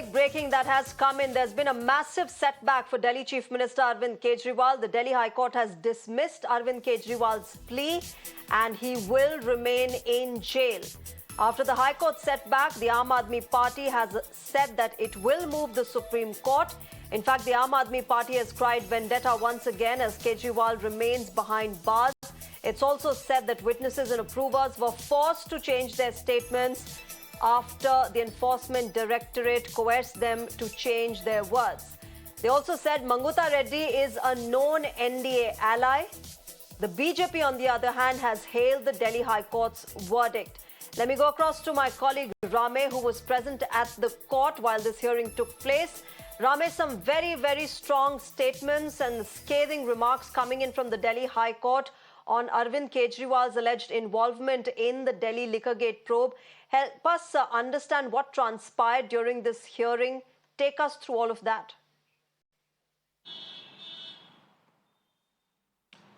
big breaking that has come in. There's been a massive setback for Delhi Chief Minister Arvind Kejriwal. The Delhi High Court has dismissed Arvind Kejriwal's plea and he will remain in jail. After the High Court setback, the Aam Aadmi Party has said that it will move the Supreme Court. In fact, the Aam Aadmi Party has cried vendetta once again as Kejriwal remains behind bars. It's also said that witnesses and approvers were forced to change their statements after the Enforcement Directorate coerced them to change their words. They also said Manguta Reddy is a known NDA ally. The BJP, on the other hand, has hailed the Delhi High Court's verdict. Let me go across to my colleague Rame, who was present at the court while this hearing took place. Rame, some very, very strong statements and scathing remarks coming in from the Delhi High Court on Arvind Kejriwal's alleged involvement in the Delhi Liquorgate probe. Help us understand what transpired during this hearing. Take us through all of that.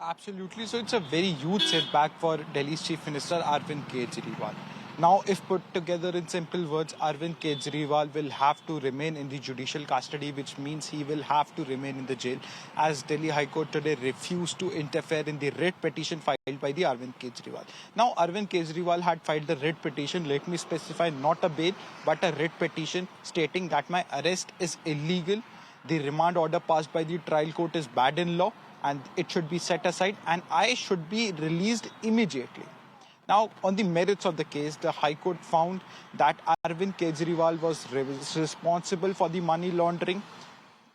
Absolutely. So it's a very huge setback for Delhi's Chief Minister Arvind Kejriwal. Now, if put together in simple words, Arvind Kejriwal will have to remain in the judicial custody, which means he will have to remain in the jail, as Delhi High Court today refused to interfere in the writ petition filed by the Arvind Kejriwal. Now, Arvind Kejriwal had filed the writ petition, let me specify, not a bail, but a writ petition stating that my arrest is illegal, the remand order passed by the trial court is bad in law, and it should be set aside, and I should be released immediately. Now, on the merits of the case, the High Court found that Arvind Kejriwal was responsible for the money laundering.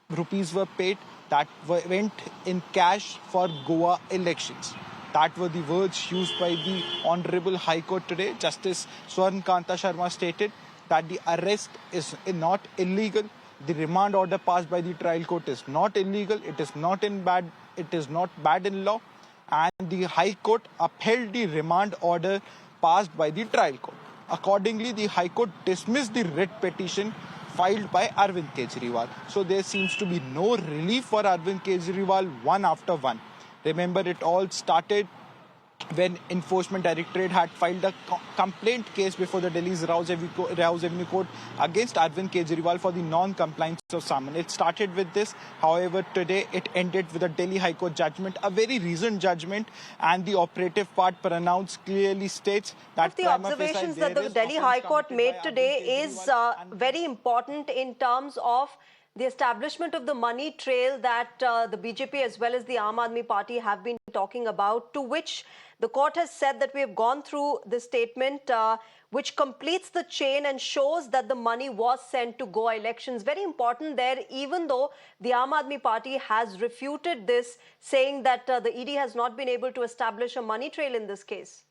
Rupees were paid that went in cash for Goa elections. That were the words used by the Honorable High Court today. Justice Swarn Kanta Sharma stated that the arrest is not illegal. The remand order passed by the trial court is not illegal. It is not bad in law. And the High Court upheld the remand order passed by the trial court. Accordingly, the High Court dismissed the writ petition filed by Arvind Kejriwal. So there seems to be no relief for Arvind Kejriwal one after one. Remember, it all started when Enforcement Directorate had filed a complaint case before the Delhi's Rouse Avenue Court against Arvind Kejriwal for the non-compliance of summon. It started with this. However, today it ended with a Delhi High Court judgment, a very recent judgment, and the operative part pronounced clearly states that the observations that the Delhi High Court made today is very important in terms of the establishment of the money trail that the BJP as well as the Aam Aadmi Party have been talking about, to which the court has said that we have gone through the statement which completes the chain and shows that the money was sent to Goa elections. Very important there, even though the Aam Aadmi Party has refuted this, saying that the ED has not been able to establish a money trail in this case.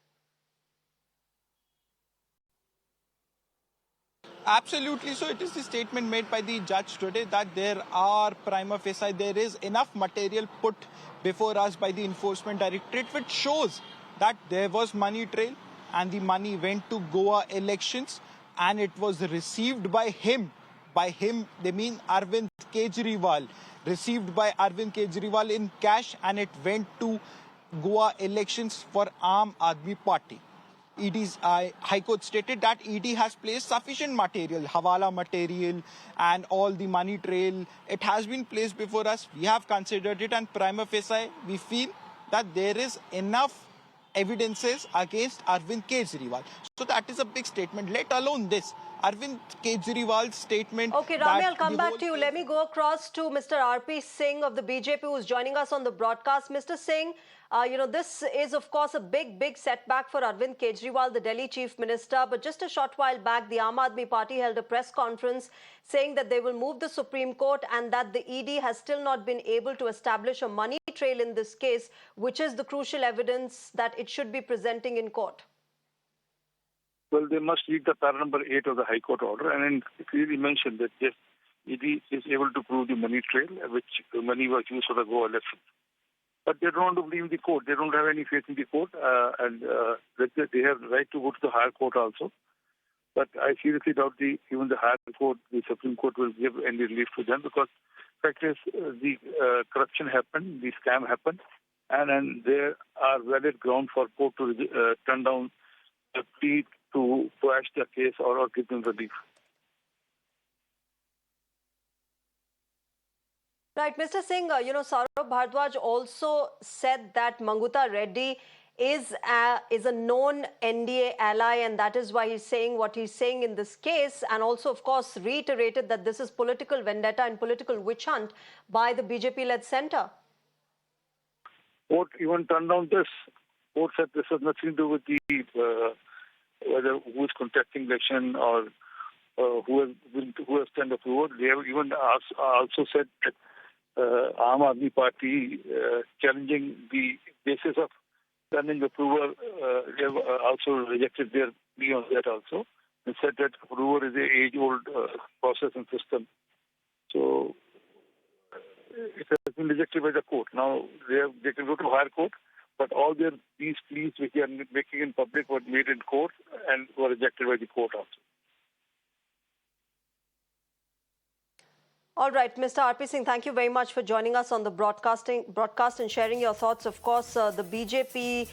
Absolutely. So it is the statement made by the judge today that there are prima facie, there is enough material put before us by the Enforcement Directorate which shows that there was money trail and the money went to Goa elections and it was received by him. By him, they mean Arvind Kejriwal. Received by Arvind Kejriwal in cash and it went to Goa elections for Aam Aadmi Party. ED's High Court stated that ED has placed sufficient material, Hawala material and all the money trail. It has been placed before us. We have considered it and prima facie, we feel that there is enough evidences against Arvind Kejriwal. So that is a big statement, let alone this. Arvind Kejriwal's statement... Okay, Rami, I'll come back to you. Let me go across to Mr. R.P. Singh of the BJP, who's joining us on the broadcast. Mr. Singh, this is, of course, a big setback for Arvind Kejriwal, the Delhi Chief Minister. But just a short while back, the Aam Aadmi Party held a press conference saying that they will move the Supreme Court and that the ED has still not been able to establish a money trail in this case, which is the crucial evidence that it should be presenting in court. Well, they must read the para number 8 of the High Court order, and it clearly mentioned that yes, ED is able to prove the money trail, which money was used for the Goa election. But they don't want to believe the court. They don't have any faith in the court, and they have the right to go to the higher court also. But I seriously doubt even the higher court, the Supreme Court, will give any relief to them, because the fact is the corruption happened, the scam happened, and there are valid grounds for court to turn down the plea to quash the case or give them relief. Right, Mr. Singh, Saurabh Bhardwaj also said that Manguta Reddy is a known NDA ally, and that is why he's saying what he's saying in this case, and also, of course, reiterated that this is political vendetta and political witch hunt by the BJP-led centre. Court even turned down this. Court said this has nothing to do with the whether who is contesting election or who has turned approval. They have even also said that Aam Aadmi Party challenging the basis of turning approval. They have also rejected their plea on that also and said that approval is an age-old process and system. So it has been rejected by the court. Now they can go to higher court, but all these pleas which they are making in public were made in court and were rejected by the court also. All right, Mr. R.P. Singh, thank you very much for joining us on the broadcast and sharing your thoughts. Of course, the BJP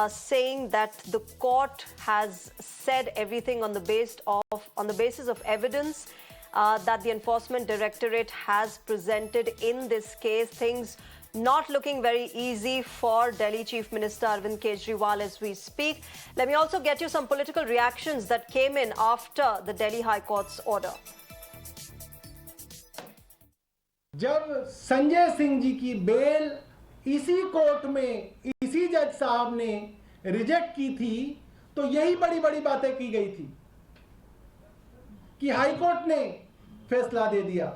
saying that the court has said everything on the basis of evidence that the Enforcement Directorate has presented in this case. Things not looking very easy for Delhi Chief Minister Arvind Kejriwal as we speak. Let me also get you some political reactions that came in after the Delhi High Court's order. जब संजय सिंह जी की bell इसी court में इसी जज साहब ने reject की थी, तो यही बड़ी बड़ी बातें की गई थी कि हाई कोर्ट ने फैसला दे दिया।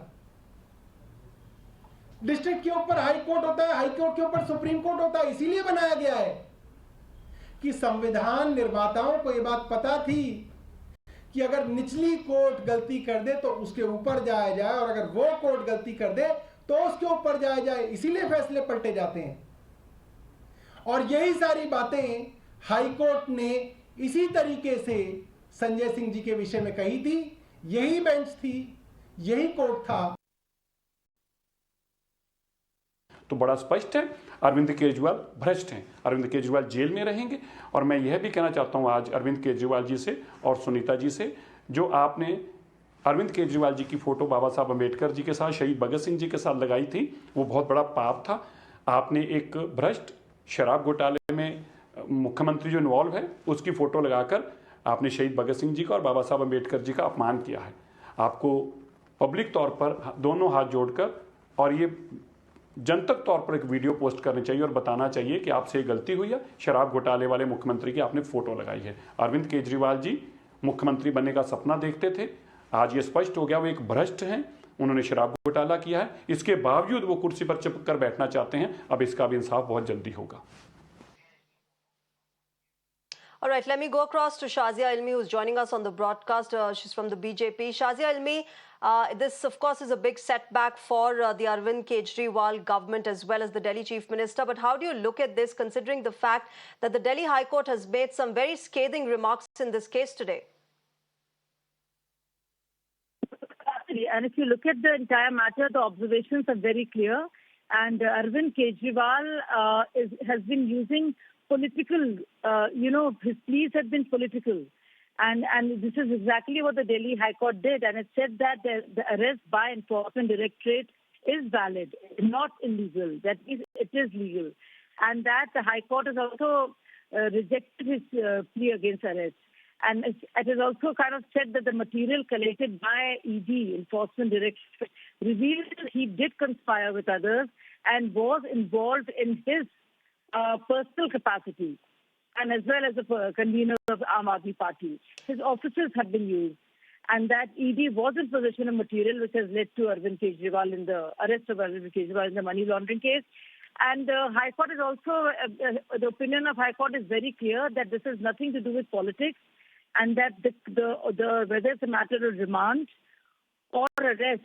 डिस्ट्रिक्ट के ऊपर हाई कोर्ट होता है, हाई कोर्ट के ऊपर सुप्रीम कोर्ट होता है। इसीलिए बनाया गया है कि संविधान निर्माताओं को यह बात पता थी कि अगर निचली कोर्ट गलती कर दे तो उसके ऊपर जाया जाए, और अगर वो कोर्ट गलती कर दे तो उसके ऊपर जाया जाए। इसीलिए फैसले पलटे जाते हैं। और यही सारी बातें हाई कोर्ट ने इसी तरीके से संजय सिंह जी के विषय में कही थी। यही बेंच थी, यही कोर्ट था। तो बड़ा स्पष्ट है, अरविंद केजरीवाल भ्रष्ट हैं। अरविंद केजरीवाल जेल में रहेंगे। और मैं यह भी कहना चाहता हूं आज अरविंद केजरीवाल जी से और सुनीता जी से, जो आपने अरविंद केजरीवाल जी की फोटो बाबा साहब अम्बेडकर जी के साथ, शहीद भगत सिंह जी के साथ लगाई थी, वो बहुत बड़ा पाप था। आपने एक भ्रष्ट शराब घोटाले में मुख्यमंत्री जो इन्वॉल्व है उसकी फोटो लगाकर आपने शहीद भगत सिंह जी का और बाबा साहब अम्बेडकर जी का अपमान किया है। आपको पब्लिक तौर पर दोनों हाथ जोड़कर और ये जनतक तौर पर एक वीडियो पोस्ट करनी चाहिए और बताना चाहिए कि आपसे गलती हुई है। शराब घोटाले वाले मुख्यमंत्री की आपने फोटो लगाई है। अरविंद केजरीवाल जी मुख्यमंत्री बनने का सपना देखते थे, आज ये स्पष्ट हो गया वो एक भ्रष्ट हैं। उन्होंने शराब घोटाला किया है, इसके बावजूद वो कुर्सी पर चिपक कर बैठना चाहते हैं। अब इसका भी इंसाफ बहुत जल्दी होगा। All right, let me go across to Shazia Ilmi, who's joining us on the broadcast. She's from the BJP. Shazia Ilmi, this, of course, is a big setback for the Arvind Kejriwal government as well as the Delhi Chief Minister. But how do you look at this, considering the fact that the Delhi High Court has made some very scathing remarks in this case today? And if you look at the entire matter, the observations are very clear. And Arvind Kejriwal has been using political, his pleas have been political. And this is exactly what the Delhi High Court did. And it said that the arrest by Enforcement Directorate is valid, not illegal, that it is legal. And that the High Court has also rejected his plea against arrest. And it has also kind of said that the material collated by ED, Enforcement Directorate, revealed that he did conspire with others and was involved in his personal capacity, and as well as the convener of the Aam Aadmi Party. His offices have been used, and that ED was in possession of material which has led to Arvind Kejriwal in the arrest of Arvind Kejriwal in the money laundering case. And the High Court is also, the opinion of High Court is very clear that this has nothing to do with politics, and that whether it's a matter of remand or arrest,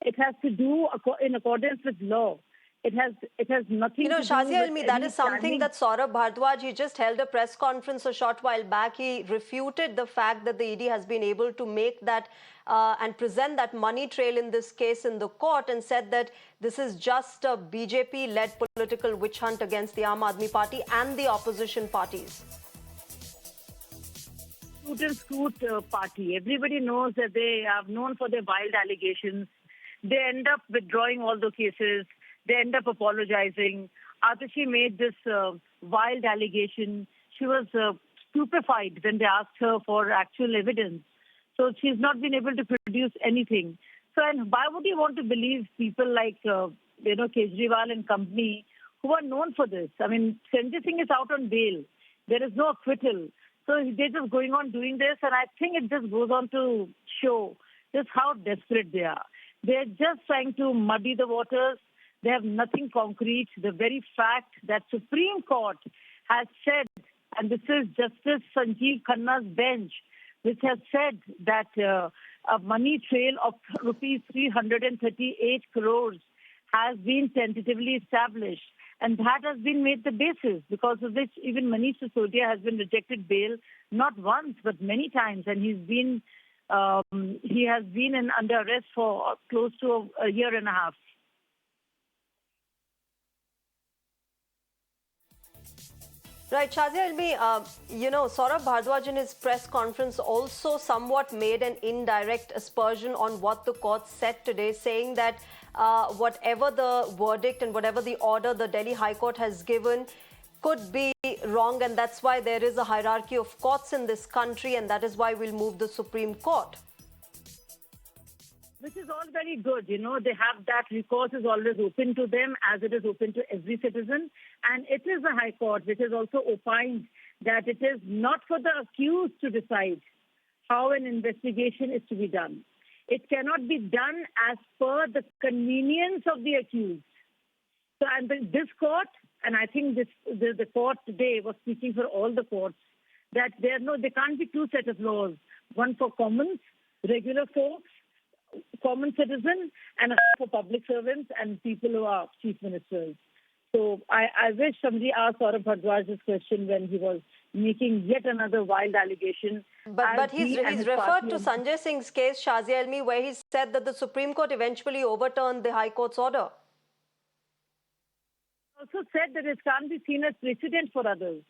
it has to do in accordance with law. It has nothing to do with Shazia Ilmi, that is something standing. that Saurabh Bhardwaj, he just held a press conference a short while back. He refuted the fact that the ED has been able to make that and present that money trail in this case in the court, and said that this is just a BJP-led political witch hunt against the Aam Aadmi Party and the opposition parties. Scoot party. Everybody knows that they are known for their wild allegations. They end up withdrawing all the cases. They end up apologizing. Atashi made this wild allegation. She was stupefied when they asked her for actual evidence. So she's not been able to produce anything. So, and why would you want to believe people like, Kejriwal and company who are known for this? I mean, Sanjay Singh is out on bail. There is no acquittal. So they're just going on doing this, and I think it just goes on to show just how desperate they are. They're just trying to muddy the waters. They have nothing concrete. The very fact that Supreme Court has said, and this is Justice Sanjeev Khanna's bench, which has said that a money trail of rupees 338 crores has been tentatively established. And that has been made the basis because of which even Manish Sisodia has been rejected bail not once but many times, and he has been under arrest for close to a year and a half. Right, Shazia Ilmi, Saurabh Bhardwaj in his press conference also somewhat made an indirect aspersion on what the court said today, saying that whatever the verdict and whatever the order the Delhi High Court has given could be wrong, and that's why there is a hierarchy of courts in this country, and that is why we'll move the Supreme Court. Which is all very good. They have that recourse is always open to them as it is open to every citizen. And it is the High Court which has also opined that it is not for the accused to decide how an investigation is to be done. It cannot be done as per the convenience of the accused. So, and this court, and I think the court today was speaking for all the courts, that there can't be two sets of laws. One for commons, regular folks, common citizen, and for public servants and people who are chief ministers. So I wish somebody asked Saurabh Bhardwaj this question when he was making yet another wild allegation. But he's referred to Sanjay Singh's case, Shazia Ilmi, where he said that the Supreme Court eventually overturned the High Court's order. Also said that it can't be seen as precedent for others.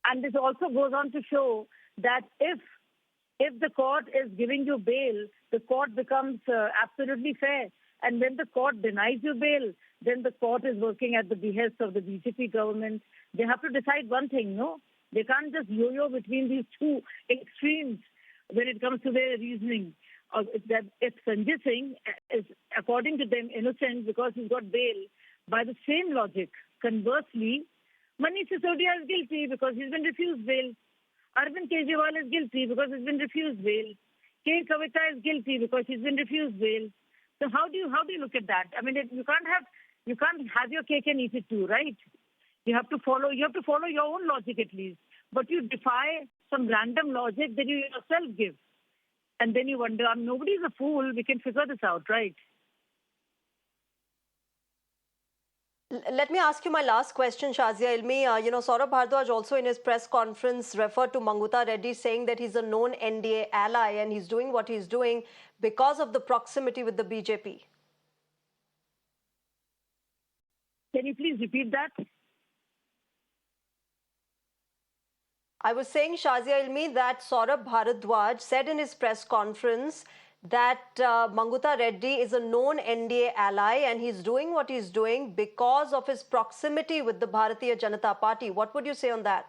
And this also goes on to show that if the court is giving you bail, the court becomes absolutely fair. And when the court denies you bail, then the court is working at the behest of the BJP government. They have to decide one thing, no? They can't just yo-yo between these two extremes when it comes to their reasoning. If Sanjay Singh is, according to them, innocent because he's got bail, by the same logic, conversely, Manish Sisodia is guilty because he's been refused bail. Arvind Kejriwal is guilty because he's been refused bail. K. Kavita is guilty because she's been refused bail. So how do you look at that? I mean, you can't have your cake and eat it too, right? You have to follow your own logic at least. But you defy some random logic that you yourself give. And then you wonder, nobody's a fool, we can figure this out, right? Let me ask you my last question, Shazia Ilmi. Saurabh Bhardwaj also in his press conference referred to Mangutha Reddy, saying that he's a known NDA ally and he's doing what he's doing because of the proximity with the BJP. Can you please repeat that? I was saying, Shazia Ilmi, that Saurabh Bhardwaj said in his press conference that Mangutha Reddy is a known NDA ally and he's doing what he's doing because of his proximity with the Bharatiya Janata Party. What would you say on that?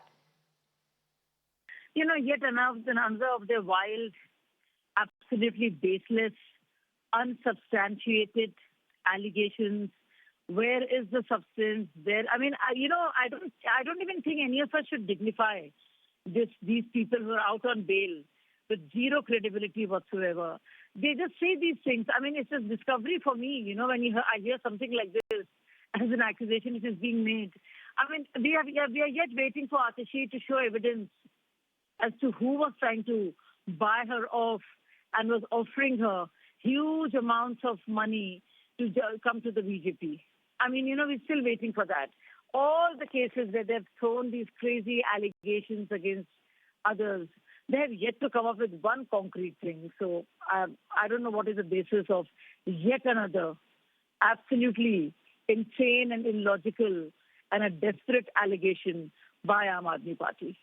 Yet another of their wild, absolutely baseless, unsubstantiated allegations. Where is the substance? I don't even think any of us should dignify these people who are out on bail with zero credibility whatsoever. They just say these things. I mean, it's a discovery for me, when I hear something like this as an accusation which is being made. I mean, we are yet waiting for Atashi to show evidence as to who was trying to buy her off and was offering her huge amounts of money to come to the BJP. I mean, we're still waiting for that. All the cases where they've thrown these crazy allegations against others, they have yet to come up with one concrete thing. So I don't know what is the basis of yet another absolutely insane and illogical and a desperate allegation by Aam Aadmi Party.